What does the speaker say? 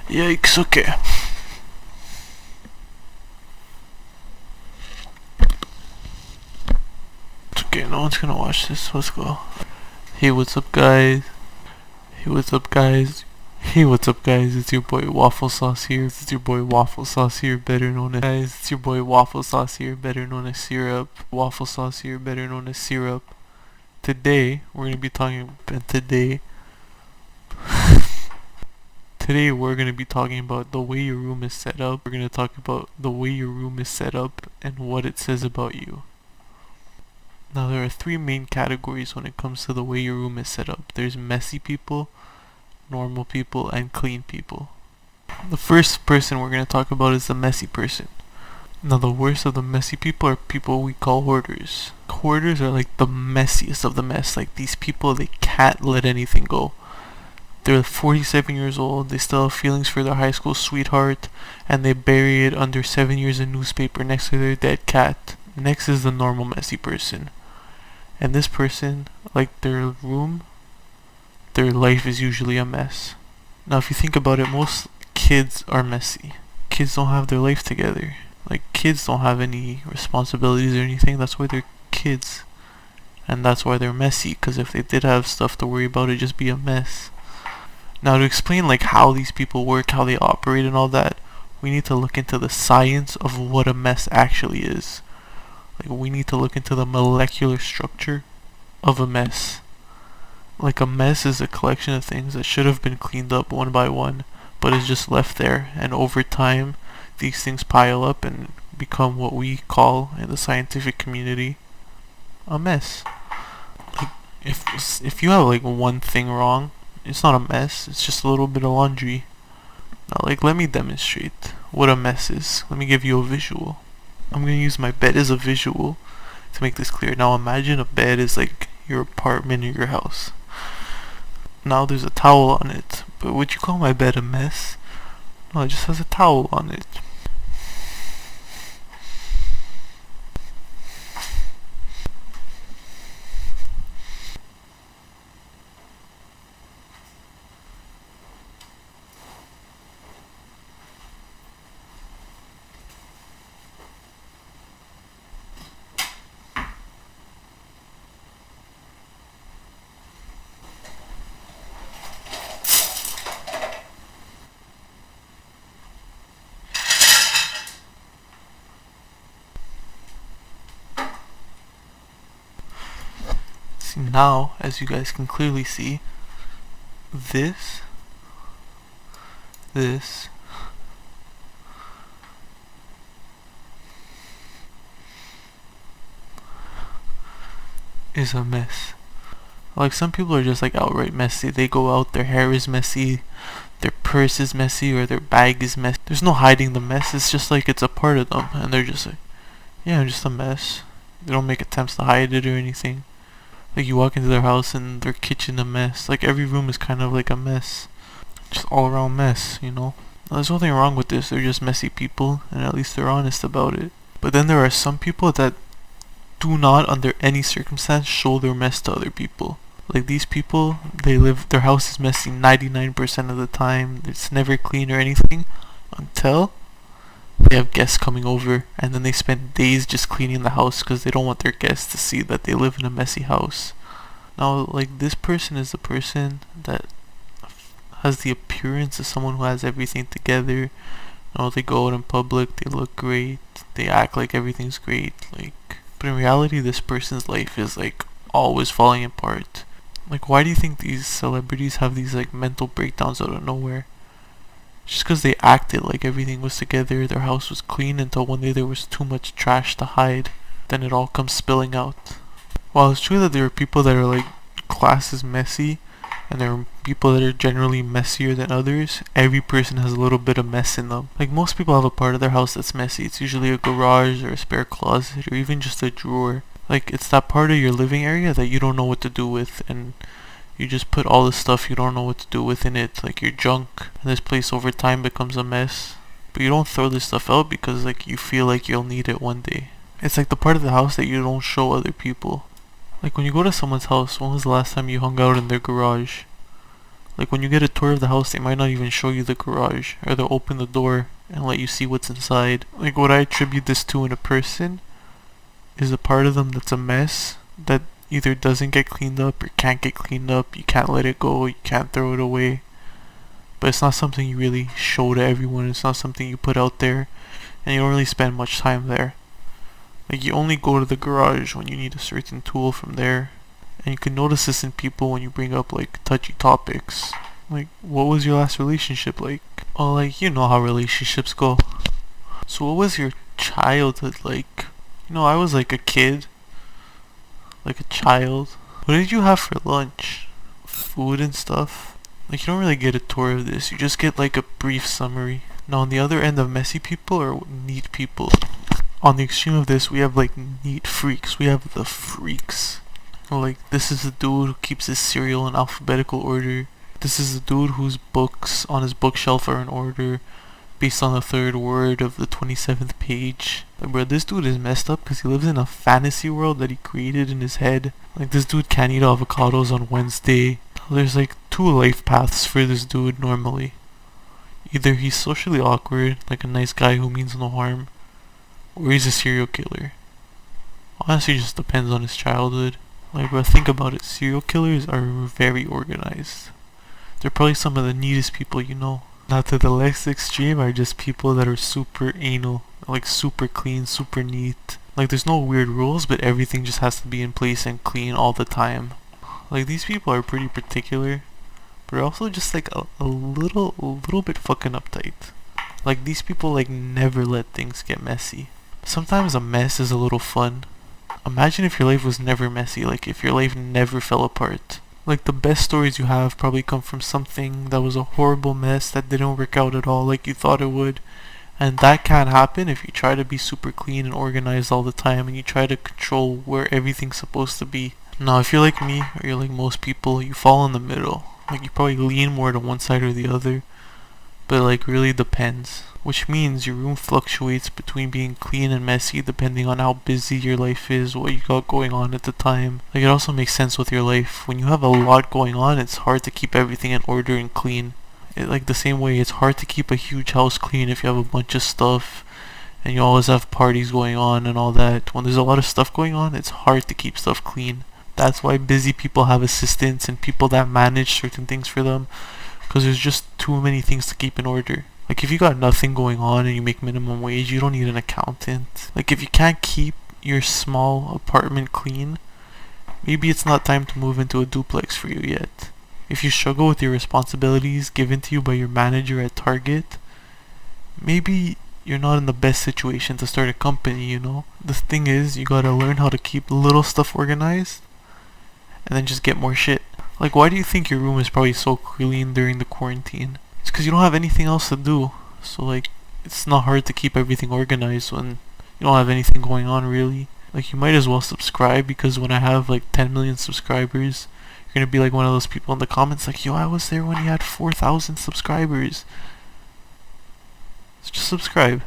Yikes, okay. It's okay, no one's gonna watch this. Let's go. Hey, what's up, guys? Hey, what's up, guys? Hey, what's up, guys? It's your boy Waffle Sauce here. It's your boy Waffle Sauce here, better known as guys. It's your boy Waffle Sauce here, better known as Syrup. Waffle Sauce here, better known as Syrup. Today we're gonna be talking. Today we're gonna be talking about the way your room is set up. We're gonna talk about the way your room is set up and what it says about you. Now there are three main categories when it comes to the way your room is set up. There's messy people, normal people, and clean people. The first person we're going to talk about is the messy person. Now the worst of the messy people are people we call hoarders. Hoarders are like the messiest of the mess. Like these people, they can't let anything go. They're 47 years old, they still have feelings for their high school sweetheart, and they bury it under 7 years of newspaper next to their dead cat. Next is the normal messy person. And this person, like their room, their life is usually a mess. Now if you think about it, most kids are messy. Kids don't have their life together. Like kids don't have any responsibilities or anything, that's why they're kids. And that's why they're messy, because if they did have stuff to worry about, it'd just be a mess. Now to explain like how these people work, how they operate and all that, we need to look into the science of what a mess actually is. Like we need to look into the molecular structure of a mess. Like a mess is a collection of things that should have been cleaned up one by one, but is just left there, and over time these things pile up and become what we call in the scientific community a mess. Like if you have like one thing wrong, it's not a mess, it's just a little bit of laundry. Now like let me demonstrate what a mess is. Let me give you a visual. I'm gonna use my bed as a visual to make this clear. Now imagine a bed is like your apartment or your house. Now there's a towel on it, but would you call my bed a mess? No, it just has a towel on it. See, now, as you guys can clearly see, this is a mess. Like some people are just like outright messy. They go out, their hair is messy, their purse is messy, or their bag is messy. There's no hiding the mess, it's just like it's a part of them, and they're just like, yeah, I'm just a mess. They don't make attempts to hide it or anything. Like you walk into their house and their kitchen a mess. Like every room is kind of like a mess. Just all around mess, you know? Now, there's nothing wrong with this, they're just messy people, and at least they're honest about it. But then there are some people that do not under any circumstance show their mess to other people. Like these people, their house is messy 99% of the time, it's never clean or anything, until they have guests coming over, and then they spend days just cleaning the house because they don't want their guests to see that they live in a messy house. Now, like this person is the person that has the appearance of someone who has everything together. You know, they go out in public, they look great, they act like everything's great, like, but in reality this person's life is like always falling apart. Like why do you think these celebrities have these like mental breakdowns out of nowhere? Just because they acted like everything was together, their house was clean, until one day there was too much trash to hide, then it all comes spilling out. While it's true that there are people that are like class is messy, and there are people that are generally messier than others, every person has a little bit of mess in them. Like most people have a part of their house that's messy. It's usually a garage or a spare closet or even just a drawer. Like it's that part of your living area that you don't know what to do with, and you just put all the stuff you don't know what to do with in it, like your junk, and this place over time becomes a mess. But you don't throw this stuff out because like you feel like you'll need it one day. It's like the part of the house that you don't show other people. Like when you go to someone's house, when was the last time you hung out in their garage? Like when you get a tour of the house, they might not even show you the garage, or they'll open the door and let you see what's inside. Like what I attribute this to in a person is a part of them that's a mess that either doesn't get cleaned up or can't get cleaned up. You can't let it go, you can't throw it away. But it's not something you really show to everyone, it's not something you put out there, and you don't really spend much time there. Like you only go to the garage when you need a certain tool from there. And you can notice this in people when you bring up like touchy topics. Like, what was your last relationship like? Oh, like, you know how relationships go. So what was your childhood like? You know, I was like a kid. Like a child. What did you have for lunch? Food and stuff? Like, you don't really get a tour of this. You just get like a brief summary. Now, on the other end of messy people are neat people. On the extreme of this, we have like neat freaks. We have the freaks. Like, this is the dude who keeps his cereal in alphabetical order. This is the dude whose books on his bookshelf are in order based on the third word of the 27th page. Like, bro, this dude is messed up because he lives in a fantasy world that he created in his head. Like, this dude can't eat avocados on Wednesday. There's like two life paths for this dude normally. Either he's socially awkward, like a nice guy who means no harm, or he's a serial killer. Honestly, it just depends on his childhood. Like, bro, think about it. Serial killers are very organized. They're probably some of the neatest people you know. Now, to the less extreme are just people that are super anal. Like, super clean, super neat. Like, there's no weird rules, but everything just has to be in place and clean all the time. Like, these people are pretty particular, but they're also just like a little bit fucking uptight. Like, these people like never let things get messy. Sometimes a mess is a little fun. Imagine if your life was never messy, like if your life never fell apart. Like, the best stories you have probably come from something that was a horrible mess that didn't work out at all like you thought it would. And that can't happen if you try to be super clean and organized all the time and you try to control where everything's supposed to be. Now, if you're like me, or you're like most people, you fall in the middle. Like, you probably lean more to one side or the other. But like, really depends. Which means your room fluctuates between being clean and messy depending on how busy your life is, what you got going on at the time. Like, it also makes sense with your life. When you have a lot going on, it's hard to keep everything in order and clean. Like the same way it's hard to keep a huge house clean if you have a bunch of stuff and you always have parties going on and all that. When there's a lot of stuff going on, it's hard to keep stuff clean. That's why busy people have assistants and people that manage certain things for them, because there's just too many things to keep in order. Like, if you got nothing going on and you make minimum wage, you don't need an accountant. Like, if you can't keep your small apartment clean, maybe it's not time to move into a duplex for you yet. If you struggle with your responsibilities given to you by your manager at Target, maybe you're not in the best situation to start a company, you know? The thing is, you gotta learn how to keep little stuff organized and then just get more shit. Like, why do you think your room is probably so clean during the quarantine? It's because you don't have anything else to do. So, like, it's not hard to keep everything organized when you don't have anything going on, really. Like, you might as well subscribe, because when I have like 10 million subscribers, you're gonna be like one of those people in the comments like, yo, I was there when he had 4,000 subscribers. So just subscribe.